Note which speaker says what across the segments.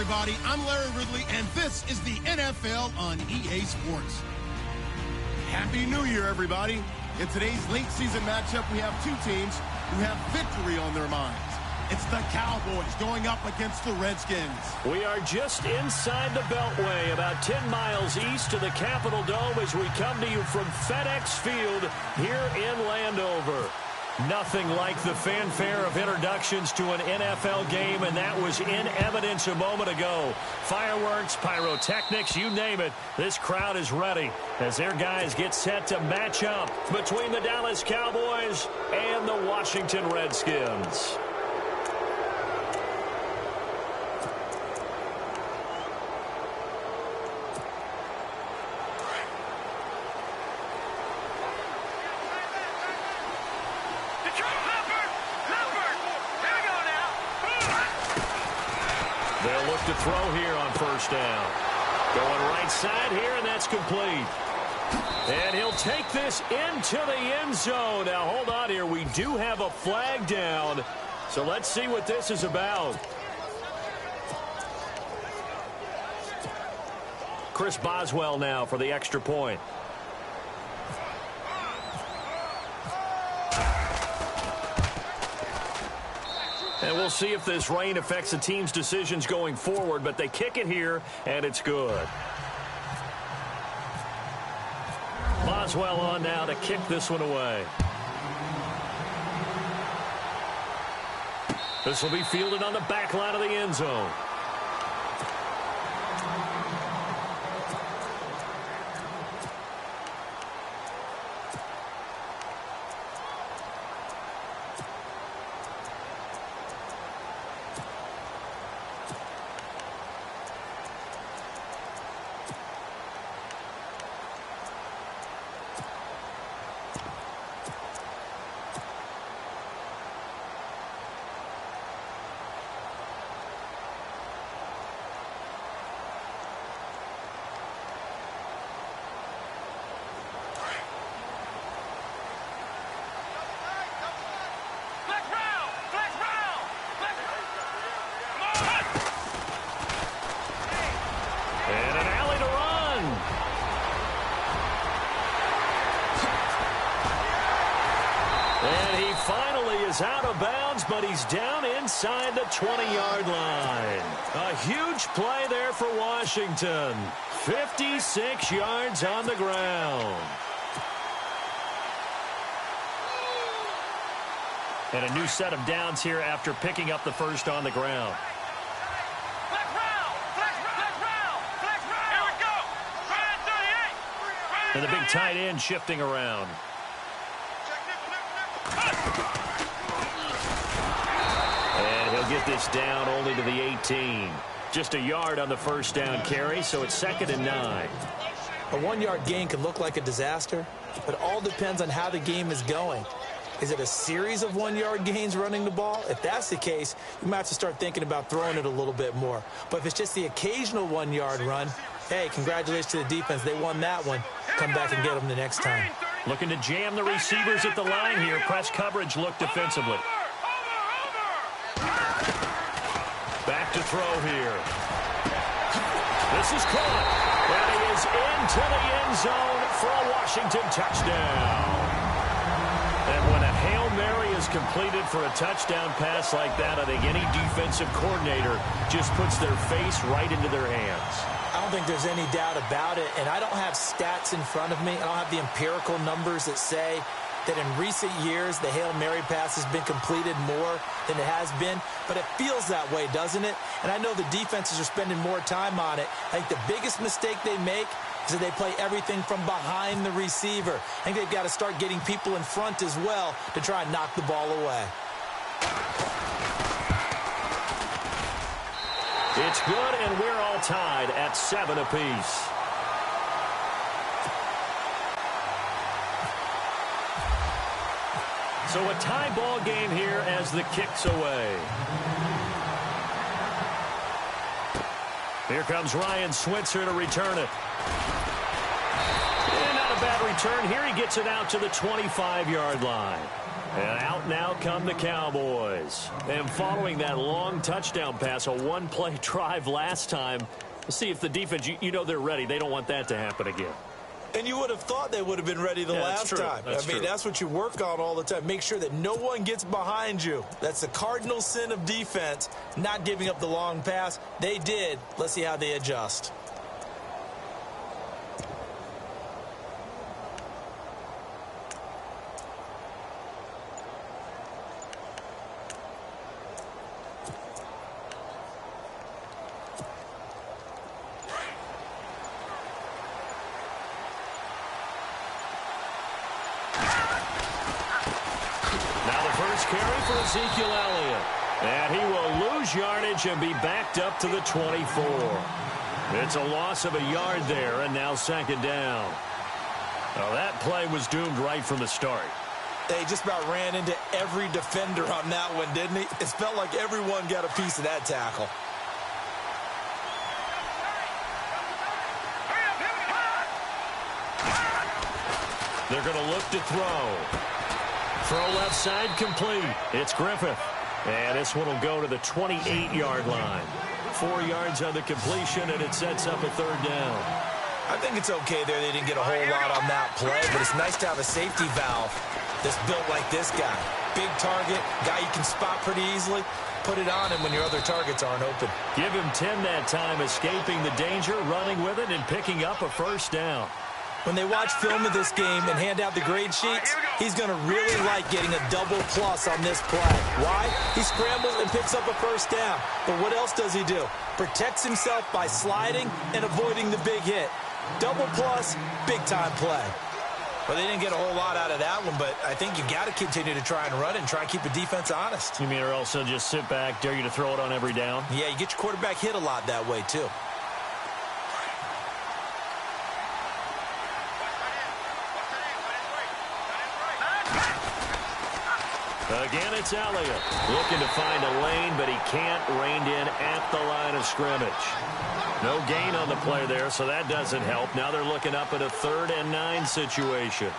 Speaker 1: everybody. I'm Larry Ridley, and this is the NFL on EA Sports. Happy New Year, everybody. In today's late season matchup, we have two teams who have victory on their minds. It's the Cowboys going up against the Redskins.
Speaker 2: We are just inside the Beltway, about 10 miles east of the Capitol Dome as we come to you from FedEx Field here in Landover. Nothing like the fanfare of introductions to an NFL game, and that was in evidence a moment ago. Fireworks, pyrotechnics, you name it. This crowd is ready as their guys get set to match up between the Dallas Cowboys and the Washington Redskins. They'll look to throw here on first down. Going right side here, and that's complete. And he'll take this into the end zone. Now, hold on here. We do have a flag down, so let's see what this is about. Chris Boswell now for the extra point. And we'll see if this rain affects the team's decisions going forward, but they kick it here, and it's good. Boswell on now to kick this one away. This will be fielded on the back line of the end zone. Out of bounds, but he's down inside the 20-yard line. A huge play there for Washington. 56 yards on the ground. And a new set of downs here after picking up the first on the ground. And the big tight end shifting around. Get this down only to the 18. Just a yard on the first down carry, so it's 2nd and 9.
Speaker 3: A 1-yard gain can look like a disaster, but it all depends on how the game is going. Is it a series of 1-yard gains running the ball? If that's the case, you might have to start thinking about throwing it a little bit more. But if it's just the occasional 1-yard run, hey, congratulations to the defense. They won that one. Come back and get them the next time.
Speaker 2: Looking to jam the receivers at the line here. Press coverage look defensively. Back to throw here. This is caught. And he is into the end zone for a Washington touchdown. And when a Hail Mary is completed for a touchdown pass like that, I think any defensive coordinator just puts their face right into their hands.
Speaker 3: I don't think there's any doubt about it, and I don't have stats in front of me. I don't have the empirical numbers that say that in recent years the Hail Mary pass has been completed more than it has been, but it feels that way, doesn't it? And I know the defenses are spending more time on it. I think the biggest mistake they make is that they play everything from behind the receiver. I think they've got to start getting people in front as well to try and knock the ball away.
Speaker 2: It's good, and we're all tied at 7 apiece. So a tie ball game here as the kick's away. Here comes Ryan Switzer to return it. And not a bad return. Here he gets it out to the 25-yard line. And out now come the Cowboys. And following that long touchdown pass, a one-play drive last time, let's see if the defense, you know they're ready. They don't want that to happen again.
Speaker 3: And you would have thought they would have been ready the last time. That's what you work on all the time. Make sure that no one gets behind you. That's the cardinal sin of defense, not giving up the long pass. They did. Let's see how they adjust.
Speaker 2: Carry for Ezekiel Elliott. And he will lose yardage and be backed up to the 24. It's a loss of a yard there, and now second down. Well, that play was doomed right from the start.
Speaker 3: They just about ran into every defender on that one, didn't he? It felt like everyone got a piece of that tackle.
Speaker 2: They're going to look to throw. Throw left side complete. It's Griffith. And this one will go to the 28-yard line. 4 yards on the completion, and it sets up a third down.
Speaker 3: I think it's okay there. They didn't get a whole lot on that play, but it's nice to have a safety valve that's built like this guy. Big target, guy you can spot pretty easily. Put it on him when your other targets aren't open.
Speaker 2: Give him 10 that time, escaping the danger, running with it, and picking up a first down.
Speaker 3: When they watch film of this game and hand out the grade sheets, he's going to really like getting a double plus on this play. Why? He scrambles and picks up a first down. But what else does he do? Protects himself by sliding and avoiding the big hit. Double plus, big-time play. Well, they didn't get a whole lot out of that one, but I think you got to continue to try and run it and try and keep the defense honest.
Speaker 2: You mean or else they'll just sit back, dare you to throw it on every down?
Speaker 3: Yeah, you get your quarterback hit a lot that way, too.
Speaker 2: Again, it's Elliott. Looking to find a lane, but he can't. Reined in at the line of scrimmage. No gain on the play there, so that doesn't help. Now they're looking up at a 3rd and 9 situation.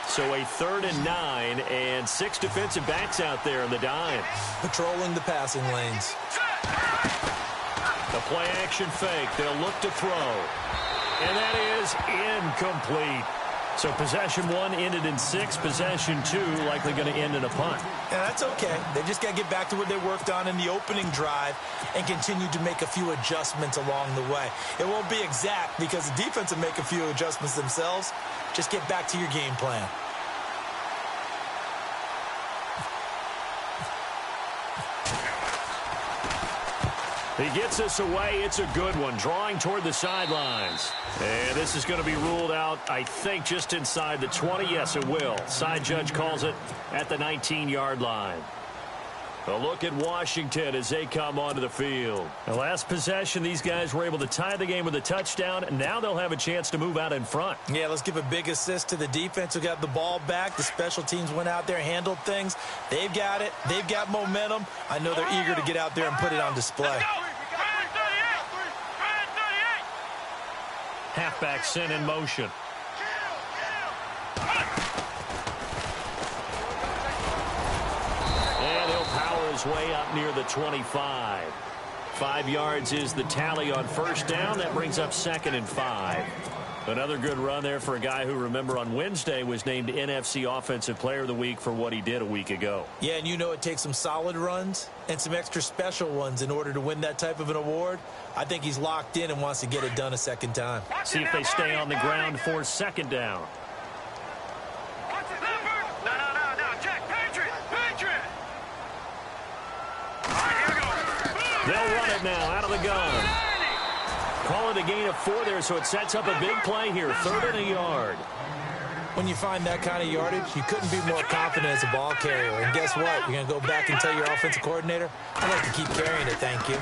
Speaker 2: So a 3rd and 9, and 6 defensive backs out there in the dime.
Speaker 3: Patrolling the passing lanes.
Speaker 2: The play-action fake. They'll look to throw. And that is incomplete. So possession 1 ended in 6. Possession 2 likely going to end in a punt.
Speaker 3: Yeah, that's okay. They just got to get back to what they worked on in the opening drive and continue to make a few adjustments along the way. It won't be exact because the defense will make a few adjustments themselves. Just get back to your game plan.
Speaker 2: He gets us away. It's a good one. Drawing toward the sidelines. And this is going to be ruled out, I think, just inside the 20. Yes, it will. Side judge calls it at the 19-yard line. A look at Washington as they come onto the field. The last possession, these guys were able to tie the game with a touchdown, and now they'll have a chance to move out in front.
Speaker 3: Yeah, let's give a big assist to the defense who got the ball back. The special teams went out there, handled things. They've got it. They've got momentum. I know they're eager to get out there and put it on display.
Speaker 2: Halfback sent in motion. And he'll power his way up near the 25. 5 yards is the tally on first down. That brings up 2nd and 5. Another good run there for a guy who, remember, on Wednesday was named NFC Offensive Player of the Week for what he did a week ago.
Speaker 3: Yeah, and you know it takes some solid runs and some extra special ones in order to win that type of an award. I think he's locked in and wants to get it done a second time.
Speaker 2: See if they stay on the ground for 2nd down. They'll run it now out of the gun. Call it a gain of 4 there, so it sets up a big play here. 3rd and a yard.
Speaker 3: When you find that kind of yardage, you couldn't be more confident as a ball carrier. And guess what? You're going to go back and tell your offensive coordinator, I'd like to keep carrying it, thank you.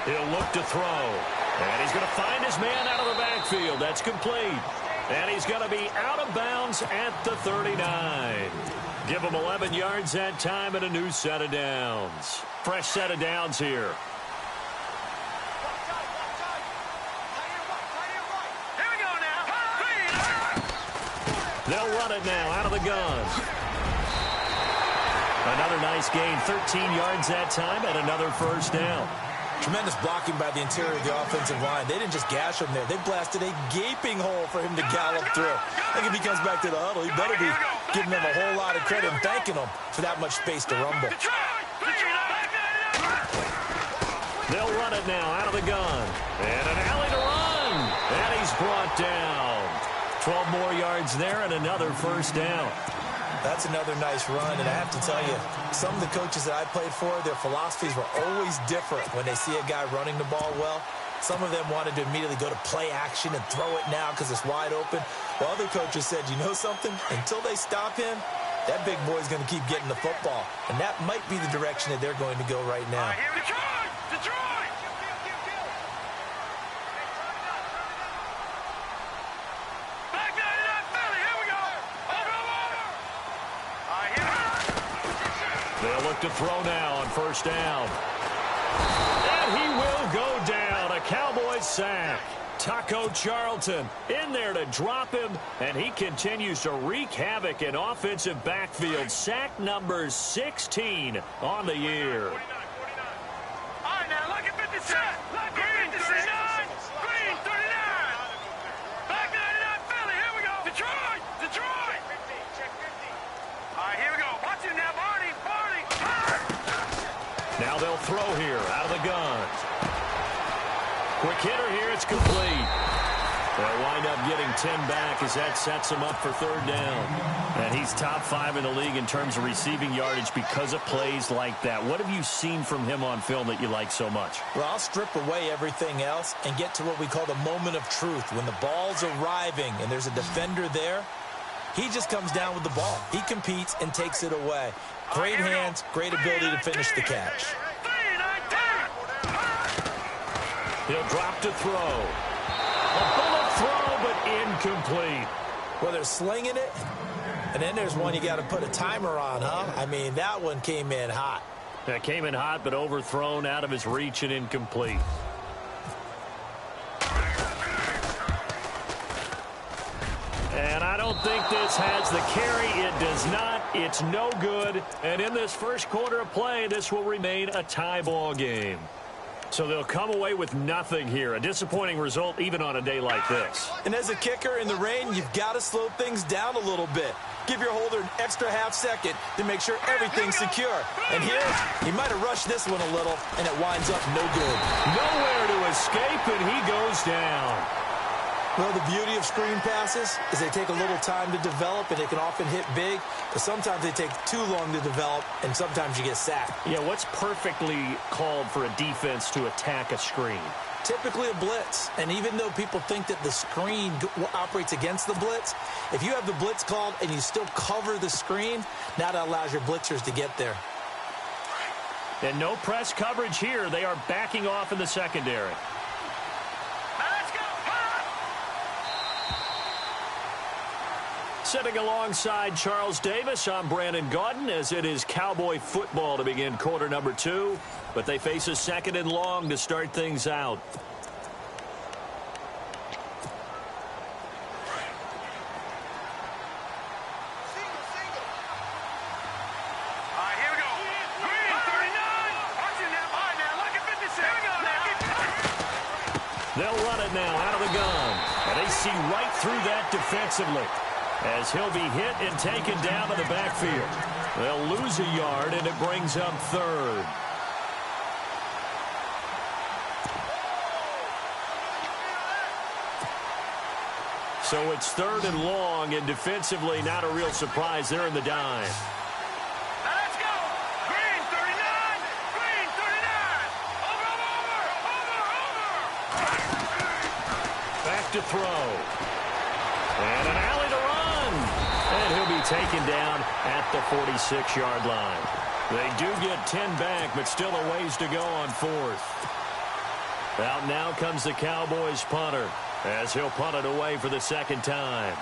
Speaker 2: He'll look to throw. And he's going to find his man out of the backfield. That's complete. And he's going to be out of bounds at the 39. Give him 11 yards that time and a new set of downs. Fresh set of downs here. They'll run it now out of the gun. Another nice gain, 13 yards that time, and another first down.
Speaker 3: Tremendous blocking by the interior of the offensive line. They didn't just gash him there. They blasted a gaping hole for him to gallop through. I think if he comes back to the huddle, he better be giving them a whole lot of credit and thanking them for that much space to rumble.
Speaker 2: They'll run it now out of the gun. And an alley to run. And he's brought down. 12 more yards there and another first down.
Speaker 3: That's another nice run, and I have to tell you, some of the coaches that I played for, their philosophies were always different when they see a guy running the ball well. Some of them wanted to immediately go to play action and throw it now because it's wide open. While other coaches said, you know something? Until they stop him, that big boy's going to keep getting the football. And that might be the direction that they're going to go right now.
Speaker 4: Detroit! Back 99 Philly, here we go! Over!
Speaker 2: They'll look to throw now on first down. And he will go down. A Cowboys sack. Taco Charlton in there to drop him, and he continues to wreak havoc in offensive backfield. Sack number 16 on the year.
Speaker 4: 49. All right, now look at 57. Green 39. Green 39. Back 99 Philly, here we go. Detroit! Check 50. All right, here we go. Watch it now, Barney.
Speaker 2: Now they'll throw here out of the gun. Quick hitter here, it's complete. They'll wind up getting 10 back as that sets him up for third down. And he's top 5 in the league in terms of receiving yardage because of plays like that. What have you seen from him on film that you like so much?
Speaker 3: Well, I'll strip away everything else and get to what we call the moment of truth. When the ball's arriving and there's a defender there, he just comes down with the ball. He competes and takes it away. Great hands, great ability to finish the catch.
Speaker 2: He'll drop to throw. A bullet throw, but incomplete.
Speaker 3: Well, they're slinging it, and then there's one you got to put a timer on, huh? I mean, that one came in hot.
Speaker 2: That came in hot, but overthrown out of his reach and incomplete. And I don't think this has the carry. It does not. It's no good. And in this first quarter of play, this will remain a tie ball game. So they'll come away with nothing here. A disappointing result even on a day like this.
Speaker 3: And as a kicker in the rain, you've got to slow things down a little bit. Give your holder an extra half second to make sure everything's secure. And here, he might have rushed this one a little, and it winds up no good.
Speaker 2: Nowhere to escape, and he goes down.
Speaker 3: Well, the beauty of screen passes is they take a little time to develop, and they can often hit big, but sometimes they take too long to develop, and sometimes you get sacked.
Speaker 2: Yeah, what's perfectly called for a defense to attack a screen?
Speaker 3: Typically a blitz, and even though people think that the screen operates against the blitz, if you have the blitz called and you still cover the screen, now that allows your blitzers to get there.
Speaker 2: And no press coverage here. They are backing off in the secondary. Sitting alongside Charles Davis, I'm Brandon Gaudin, as it is Cowboy football to begin quarter number 2. But they face a second and long to start things out. They'll run it now out of the gun. And they see right through that defensively, as he'll be hit and taken down to the backfield. They'll lose a yard, and it brings up third. So it's third and long, and defensively not a real surprise. They're in the dime.
Speaker 4: Let's go! Green 39! Green 39! Over!
Speaker 2: Back to throw. And an alley to run. And he'll be taken down at the 46-yard line. They do get 10 back, but still a ways to go on fourth. Out now comes the Cowboys punter, as he'll punt it away for the second time.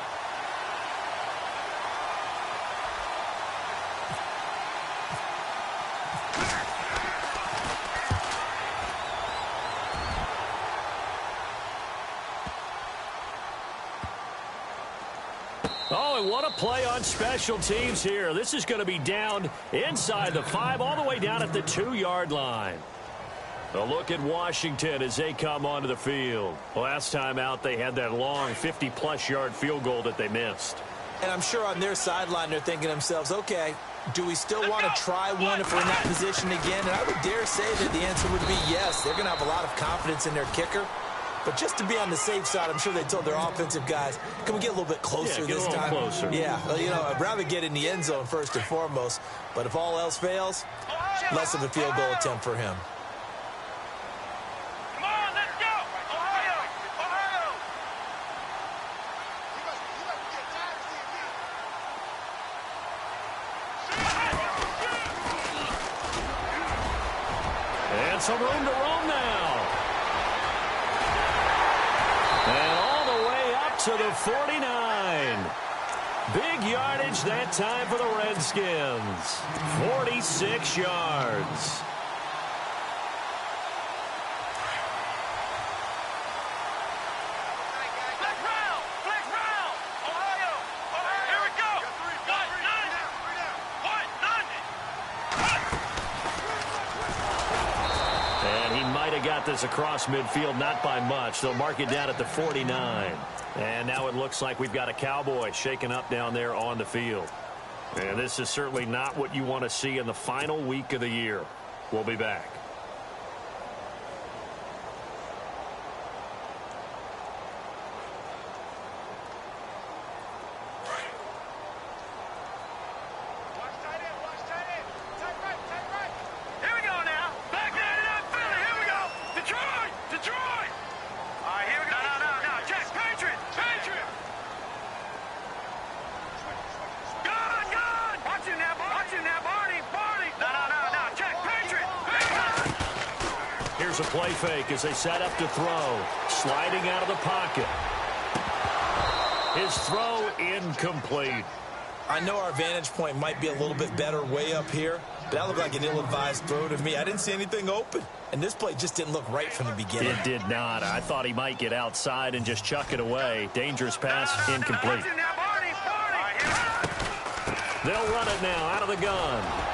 Speaker 2: Oh, and what a play on special teams here. This is going to be down inside the 5, all the way down at the 2-yard line. A look at Washington as they come onto the field. Last time out, they had that long 50-plus yard field goal that they missed.
Speaker 3: And I'm sure on their sideline, they're thinking to themselves, okay, do we still want to try one if we're in that position again? And I would dare say that the answer would be yes. They're going to have a lot of confidence in their kicker. But just to be on the safe side, I'm sure they told their offensive guys, can we get a little bit closer this time?
Speaker 2: Closer.
Speaker 3: Yeah, you know, I'd rather get in the end zone first and foremost. But if all else fails, less of a field goal attempt for him.
Speaker 2: And some room to roam now. And all the way up to the 49. Big yardage that time for the Redskins. 46 yards. Got this across midfield, not by much. They'll mark it down at the 49. And now it looks like we've got a Cowboy shaken up down there on the field. And this is certainly not what you want to see in the final week of the year. We'll be back. A play fake as they set up to throw. Sliding out of the pocket. His throw incomplete.
Speaker 3: I know our vantage point might be a little bit better way up here, but that looked like an ill-advised throw to me. I didn't see anything open, and this play just didn't look right from the beginning.
Speaker 2: It did not. I thought he might get outside and just chuck it away. Dangerous pass, incomplete. They'll run it now out of the gun.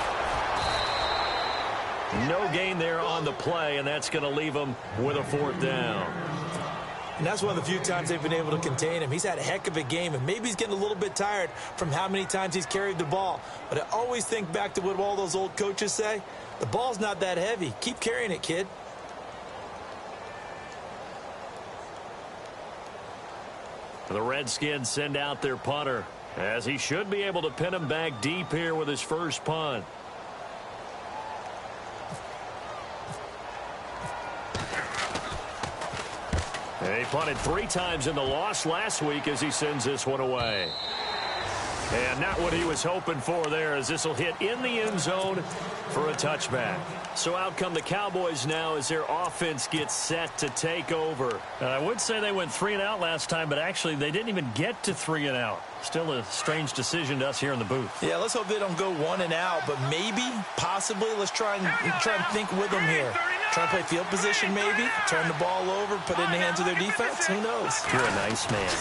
Speaker 2: No gain there on the play, and that's going to leave them with a 4th down.
Speaker 3: And that's one of the few times they've been able to contain him. He's had a heck of a game, and maybe he's getting a little bit tired from how many times he's carried the ball. But I always think back to what all those old coaches say. The ball's not that heavy. Keep carrying it, kid.
Speaker 2: The Redskins send out their punter, as he should be able to pin him back deep here with his first punt. He punted 3 times in the loss last week as he sends this one away. And not what he was hoping for there, as this will hit in the end zone for a touchback. So out come the Cowboys now as their offense gets set to take over. I would say they went 3 and out last time, but actually they didn't even get to 3 and out. Still a strange decision to us here in the booth.
Speaker 3: Yeah, let's hope they don't go 1 and out, but maybe, possibly, let's try and think with them here. Try and play field position maybe, turn the ball over, put it in the hands of their defense. Who knows?
Speaker 2: You're a nice man.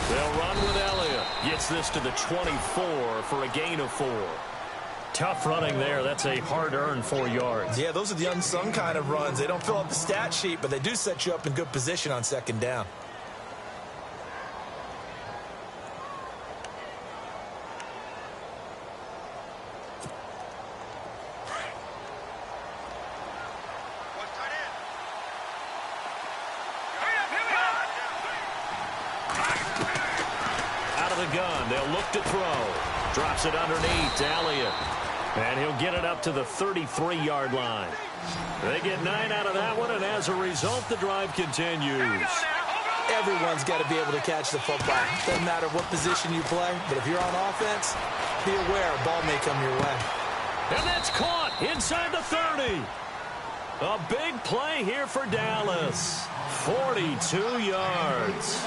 Speaker 2: They'll run with Elliott. Gets this to the 24 for a gain of 4. Tough running there. That's a hard-earned 4 yards.
Speaker 3: Yeah, those are the unsung kind of runs. They don't fill out the stat sheet, but they do set you up in good position on 2nd down.
Speaker 2: They'll look to throw. Drops it underneath to Elliott. And he'll get it up to the 33-yard line. They get 9 out of that one, and as a result, the drive continues.
Speaker 3: Everyone's got to be able to catch the football. Doesn't matter what position you play, but if you're on offense, be aware a ball may come your way.
Speaker 2: And that's caught inside the 30. A big play here for Dallas. 42 yards.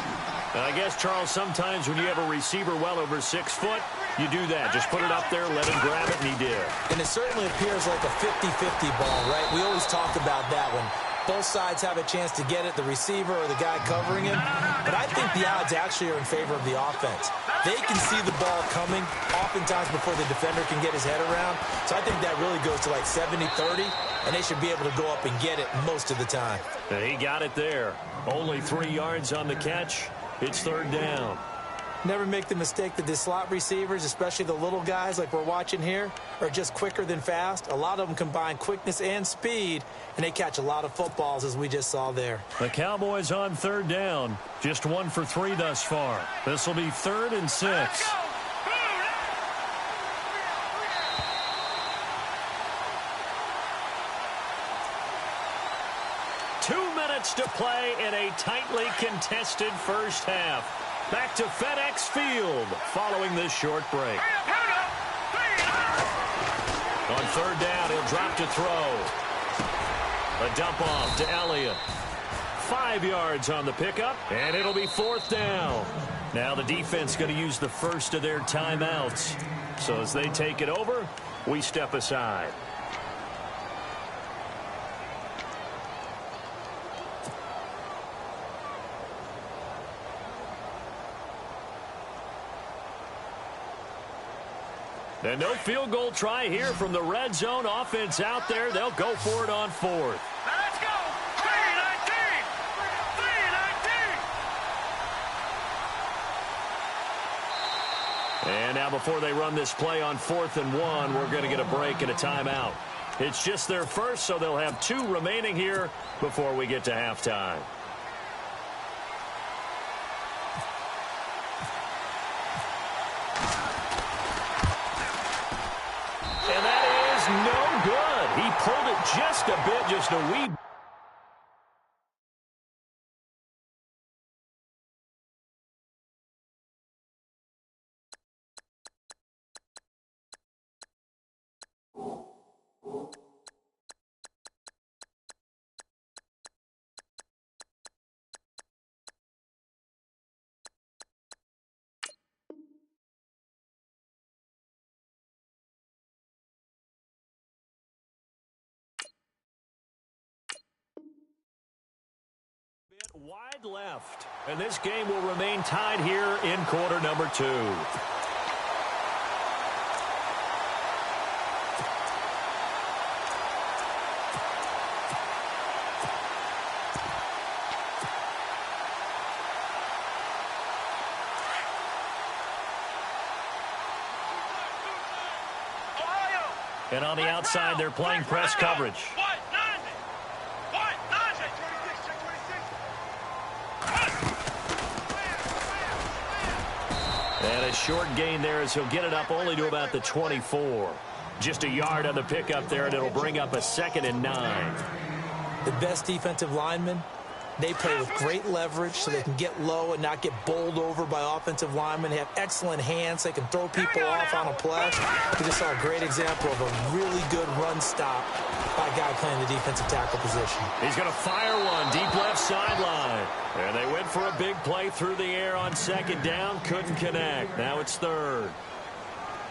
Speaker 2: I guess, Charles, sometimes when you have a receiver well over 6 foot, you do that. Just put it up there, let him grab it, and he did.
Speaker 3: And it certainly appears like a 50-50 ball, right? We always talk about that one. Both sides have a chance to get it, the receiver or the guy covering him. But I think the odds actually are in favor of the offense. They can see the ball coming oftentimes before the defender can get his head around. So I think that really goes to like 70-30, and they should be able to go up and get it most of the time.
Speaker 2: He got it there. Only 3 yards on the catch. It's third down.
Speaker 3: Never make the mistake that the slot receivers, especially the little guys like we're watching here, are just quicker than fast. A lot of them combine quickness and speed, and they catch a lot of footballs, as we just saw there.
Speaker 2: The Cowboys on third down. Just 1 for 3 thus far. This will be 3rd and 6. To play in a tightly contested first half. Back to FedEx Field following this short break. On third down, he'll drop to throw. A dump off to Elliott. 5 yards on the pickup, and it'll be 4th down. Now the defense going to use the first of their timeouts. So as they take it over, we step aside. And no field goal try here from the red zone offense out there. They'll go for it on 4th.
Speaker 4: Let's go! 3-19! 3-19!
Speaker 2: And now before they run this play on 4th and 1, we're going to get a break and a timeout. It's just their first, so they'll have 2 remaining here before we get to halftime. No good. He pulled it just a bit, just a wee. Wide left, and this game will remain tied here in quarter number 2. And on the outside, they're playing press coverage. And a short gain there as he'll get it up only to about the 24. Just a yard on the pickup there, and it'll bring up a 2nd and 9.
Speaker 3: The best defensive linemen, they play with great leverage so they can get low and not get bowled over by offensive linemen. They have excellent hands. They can throw people off on a play. We just saw a great example of a really good run stop by a guy playing the defensive tackle position.
Speaker 2: He's going to fire one deep left sideline. And they went for a big play through the air on 2nd down. Couldn't connect. Now it's 3rd.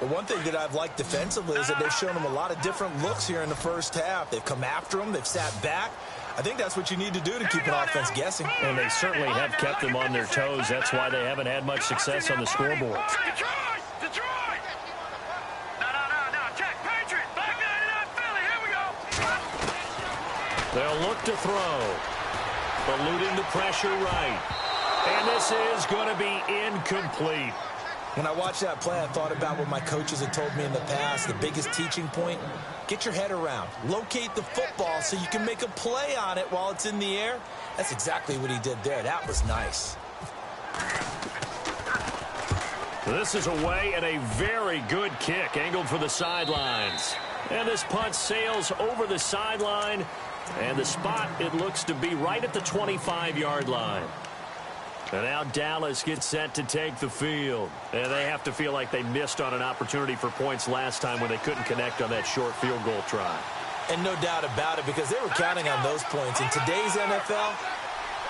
Speaker 3: Well, one thing that I've liked defensively is that they've shown them a lot of different looks here in the first half. They've come after them. They've sat back. I think that's what you need to do to keep an offense guessing.
Speaker 2: And they certainly have kept them on their toes. That's why they haven't had much success on the scoreboard.
Speaker 4: Detroit! No. Check. Patriot. Back 99 Philly. Here we go.
Speaker 2: They'll look to throw. Eluding the pressure right. And this is going to be incomplete.
Speaker 3: When I watched that play, I thought about what my coaches had told me in the past. The biggest teaching point, get your head around. Locate the football so you can make a play on it while it's in the air. That's exactly what he did there. That was nice.
Speaker 2: This is away and a very good kick angled for the sidelines. And this punt sails over the sideline. And the spot, it looks to be right at the 25-yard line. And now Dallas gets set to take the field. And they have to feel like they missed on an opportunity for points last time when they couldn't connect on that short field goal try.
Speaker 3: And no doubt about it, because they were counting on those points. In today's NFL,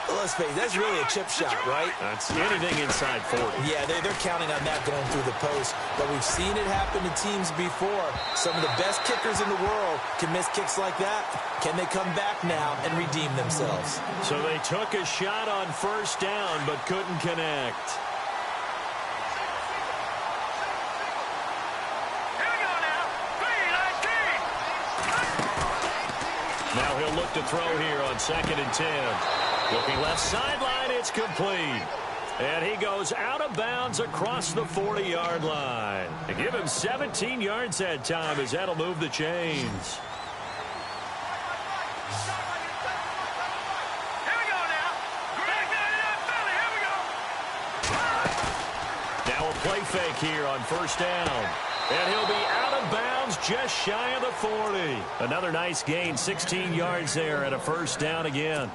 Speaker 3: Well, let's face it, that's really a chip shot, right?
Speaker 2: That's anything inside 40.
Speaker 3: Yeah, they're counting on that going through the post. But we've seen it happen to teams before. Some of the best kickers in the world can miss kicks like that. Can they come back now and redeem themselves?
Speaker 2: So they took a shot on first down but couldn't connect. Now he'll look to throw here on 2nd and 10. Looking left sideline, it's complete. And he goes out of bounds across the 40-yard line. To give him 17 yards that time as that'll move the chains.
Speaker 4: Here we go now. Greg, Philly, here we go.
Speaker 2: Now a play fake here on first down. And he'll be out of bounds just shy of the 40. Another nice gain, 16 yards there and a first down again.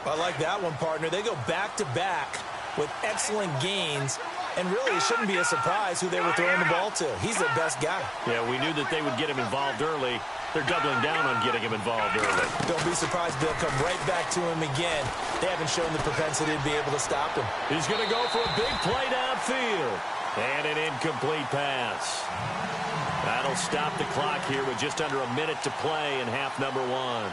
Speaker 3: I like that one, partner. They go back-to-back with excellent gains. And really, it shouldn't be a surprise who they were throwing the ball to. He's their best guy.
Speaker 2: Yeah, we knew that they would get him involved early. They're doubling down on getting him involved early.
Speaker 3: Don't be surprised they'll come right back to him again. They haven't shown the propensity to be able to stop him.
Speaker 2: He's going to go for a big play downfield. And an incomplete pass. That'll stop the clock here with just under a minute to play in half number 1.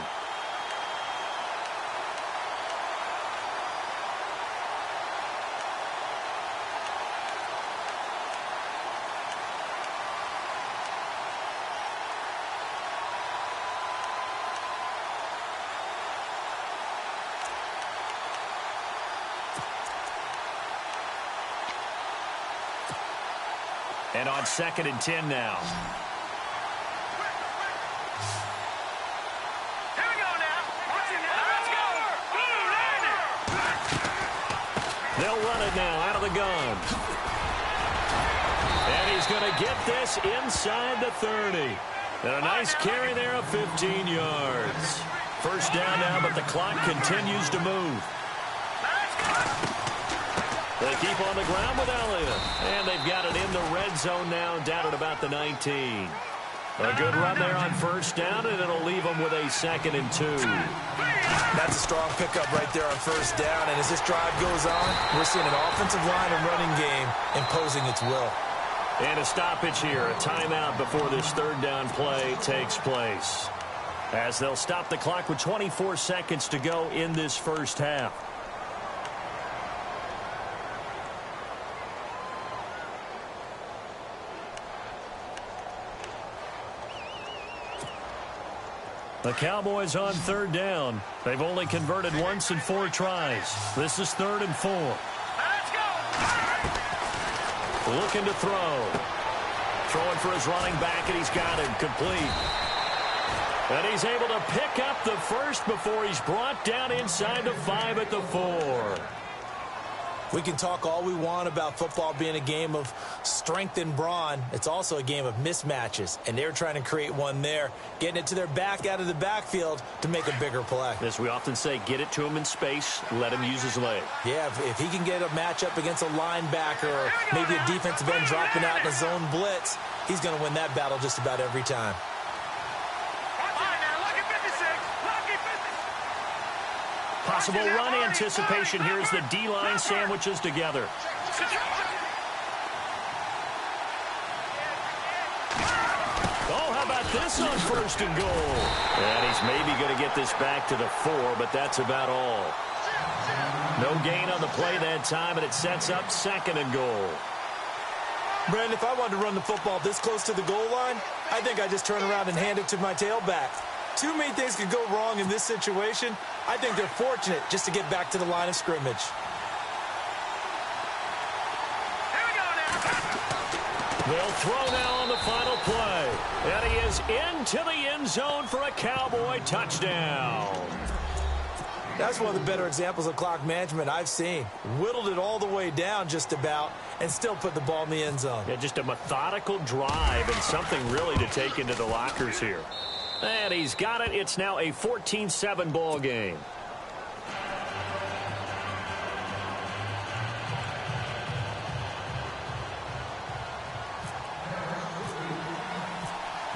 Speaker 2: And on 2nd and 10 now.
Speaker 4: Here we go now. Let's go.
Speaker 2: They'll run it now out of the gun. And he's going to get this inside the 30. And a nice carry there of 15 yards. First down now, but the clock continues to move. They keep on the ground with Elliott. And they've got it in the red zone now, down at about the 19. A good run there on first down, and it'll leave them with a 2nd and 2.
Speaker 3: That's a strong pickup right there on first down. And as this drive goes on, we're seeing an offensive line and running game imposing its will.
Speaker 2: And a stoppage here, a timeout before this third down play takes place. As they'll stop the clock with 24 seconds to go in this first half. The Cowboys on third down. They've only converted once in 4 tries. This is 3rd and 4.
Speaker 4: Let's go.
Speaker 2: Looking to throw. Throwing for his running back, and he's got him complete. And he's able to pick up the first before he's brought down inside the 5 at the 4.
Speaker 3: We can talk all we want about football being a game of strength and brawn. It's also a game of mismatches, and they're trying to create one there, getting it to their back out of the backfield to make a bigger play.
Speaker 2: As we often say, get it to him in space, let him use his leg.
Speaker 3: Yeah, if he can get a matchup against a linebacker or maybe a defensive end dropping out in a zone blitz, he's going to win that battle just about every time.
Speaker 2: Possible run anticipation here as the D-line sandwiches together. Oh, how about this on 1st and goal? And he's maybe going to get this back to the 4, but that's about all. No gain on the play that time, and it sets up 2nd and goal.
Speaker 3: Brandon, if I wanted to run the football this close to the goal line, I think I just turn around and hand it to my tailback. Too many things could go wrong in this situation. I think they're fortunate just to get back to the line of scrimmage.
Speaker 2: They'll throw now on the final play. And he is into the end zone for a Cowboy touchdown.
Speaker 3: That's one of the better examples of clock management I've seen. Whittled it all the way down just about and still put the ball in the end zone.
Speaker 2: Yeah, just a methodical drive and something really to take into the lockers here. And he's got it. It's now a 14-7 ball game.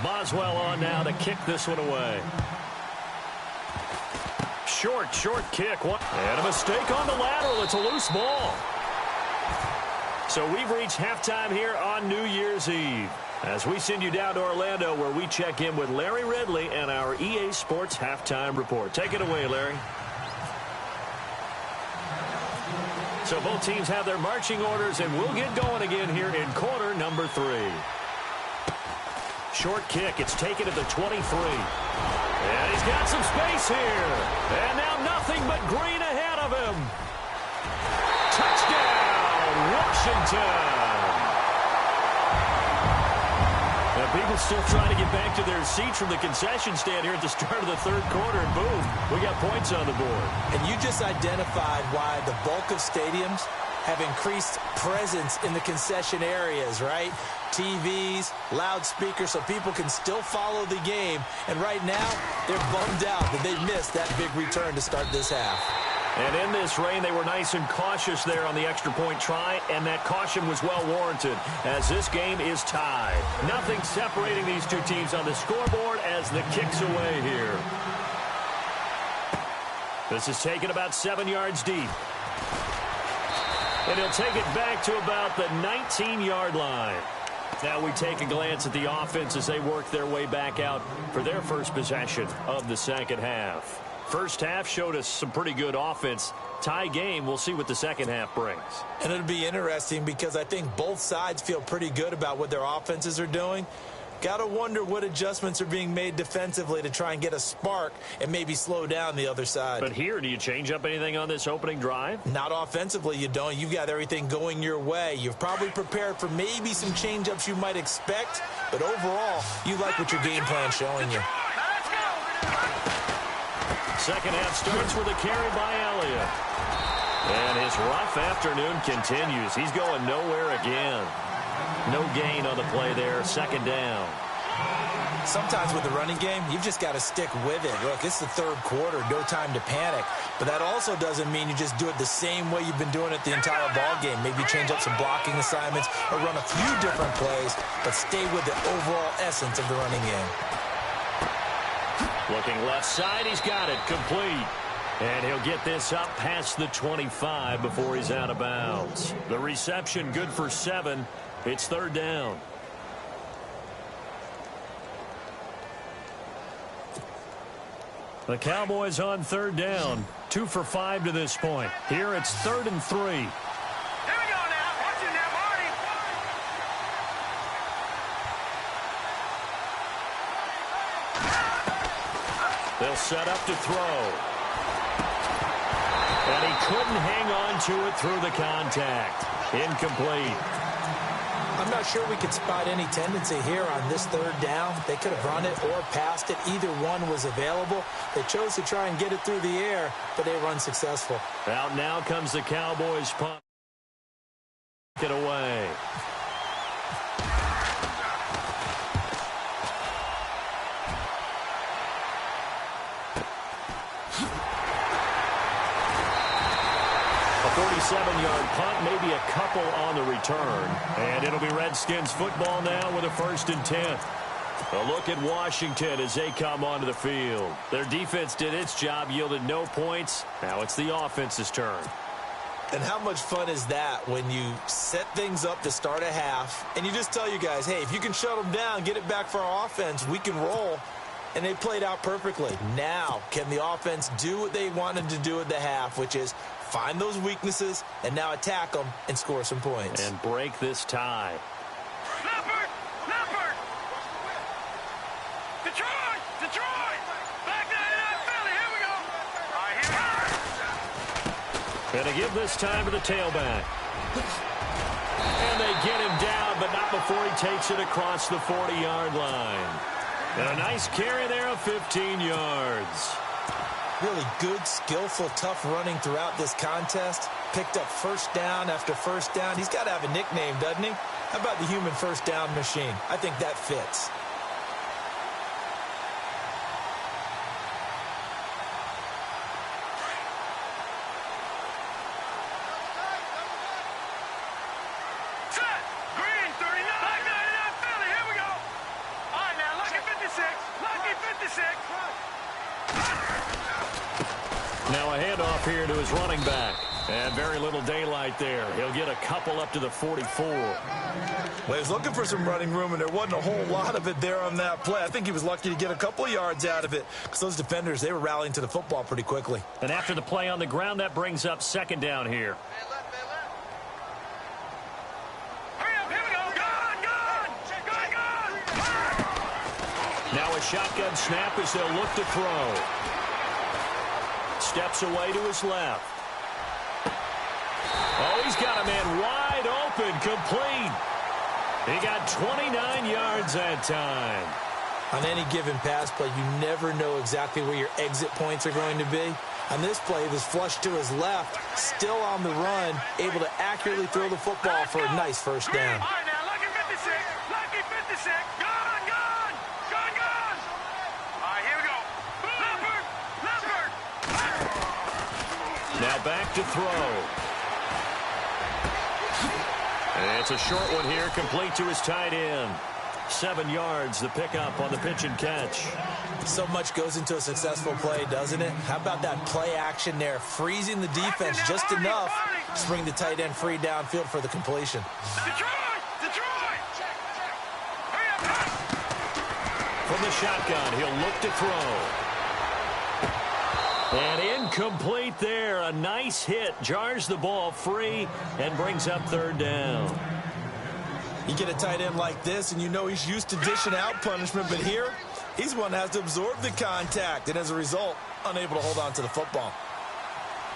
Speaker 2: Boswell on now to kick this one away. short kick. And a mistake on the lateral. It's a loose ball. So we've reached halftime here on New Year's Eve, as we send you down to Orlando, where we check in with Larry Ridley and our EA Sports Halftime Report. Take it away, Larry. So both teams have their marching orders, and we'll get going again here in quarter number 3. Short kick. It's taken at the 23. And he's got some space here. And now nothing but green ahead of him. Touchdown, Washington. Now, people still trying to get back to their seats from the concession stand here at the start of the third quarter, and boom, we got points on the board.
Speaker 3: And you just identified why the bulk of stadiums have increased presence in the concession areas, right? TVs, loudspeakers, so people can still follow the game. And right now, they're bummed out that they missed that big return to start this half.
Speaker 2: And in this rain, they were nice and cautious there on the extra point try, and that caution was well warranted, as this game is tied. Nothing separating these two teams on the scoreboard as the kick's away here. This is taken about 7 yards deep. And he'll take it back to about the 19-yard line. Now we take a glance at the offense as they work their way back out for their first possession of the second half. First half showed us some pretty good offense. Tie game, we'll see what the second half brings.
Speaker 3: And it'll be interesting because I think both sides feel pretty good about what their offenses are doing. Got to wonder what adjustments are being made defensively to try and get a spark and maybe slow down the other side.
Speaker 2: But here, do you change up anything on this opening drive?
Speaker 3: Not offensively, you don't. You've got everything going your way. You've probably prepared for maybe some change-ups you might expect, but overall, you like what your game plan's showing you.
Speaker 2: Second half starts with a carry by Elliott. And his rough afternoon continues. He's going nowhere again. No gain on the play there. Second down.
Speaker 3: Sometimes with the running game, you've just got to stick with it. Look, it's the third quarter. No time to panic. But that also doesn't mean you just do it the same way you've been doing it the entire ball game. Maybe change up some blocking assignments or run a few different plays, but stay with the overall essence of the running game.
Speaker 2: Looking left side, he's got it. Complete. And he'll get this up past the 25 before he's out of bounds. The reception good for 7. It's third down. The Cowboys on third down. 2 for 5 to this point. Here it's 3rd and 3.
Speaker 4: Here we go now. Watch it now, Marty.
Speaker 2: They'll set up to throw. And he couldn't hang on to it through the contact. Incomplete.
Speaker 3: I'm not sure we could spot any tendency here on this third down. They could have run it or passed it. Either one was available. They chose to try and get it through the air, but they were unsuccessful.
Speaker 2: Out now comes the Cowboys punt. Get away. A 47-yard punt, maybe a couple on the return. And it'll be Redskins football now with a 1st and 10. A look at Washington as they come onto the field. Their defense did its job, yielded no points. Now it's the offense's turn.
Speaker 3: And how much fun is that when you set things up to start a half, and you just tell you guys, hey, if you can shut them down, get it back for our offense, we can roll. And they played out perfectly. Now, can the offense do what they wanted to do at the half, which is find those weaknesses and now attack them and score some points.
Speaker 2: And break this tie.
Speaker 4: Leopard! Leopard! Detroit! Detroit! Back 99 Philly, here we go! All right, here we go!
Speaker 2: Gonna give this time to the tailback. And they get him down, but not before he takes it across the 40-yard line. And a nice carry there of 15 yards.
Speaker 3: Really good, skillful, tough running throughout this contest. Picked up first down after first down. He's got to have a nickname, doesn't he? How about the human first down machine? I think that fits.
Speaker 4: Set! Green, 39! Back 99 Philly, here we go! All right, now, lucky 56! Lucky 56!
Speaker 2: Now a handoff here to his running back. And very little daylight there. He'll get a couple up to the 44.
Speaker 3: Well, he was looking for some running room, and there wasn't a whole lot of it there on that play. I think he was lucky to get a couple yards out of it because those defenders, they were rallying to the football pretty quickly.
Speaker 2: And after the play on the ground, that brings up second down here.
Speaker 4: Hurry up, here we go. Gone.
Speaker 2: Now a shotgun snap as they'll look to throw. Steps away to his left. Oh, he's got a man wide open, complete. He got 29 yards that time.
Speaker 3: On any given pass play, you never know exactly where your exit points are going to be. On this play, he was flushed to his left, still on the run, able to accurately throw the football for a nice first down.
Speaker 4: All right, now, lucky 56. Lucky 56. Gone. All right, here we go. Leopard.
Speaker 2: Now back to throw. It's a short one here, complete to his tight end. 7 yards, the pickup on the pitch and catch.
Speaker 3: So much goes into a successful play, doesn't it? How about that play action there, freezing the defense just enough to bring the tight end free downfield for the completion.
Speaker 4: Detroit. Hurry up.
Speaker 2: From the shotgun, he'll look to throw. And incomplete there. A nice hit. Jars the ball free and brings up third down.
Speaker 3: You get a tight end like this, and you know he's used to dishing out punishment, but here, he's one that has to absorb the contact, and as a result, unable to hold on to the football.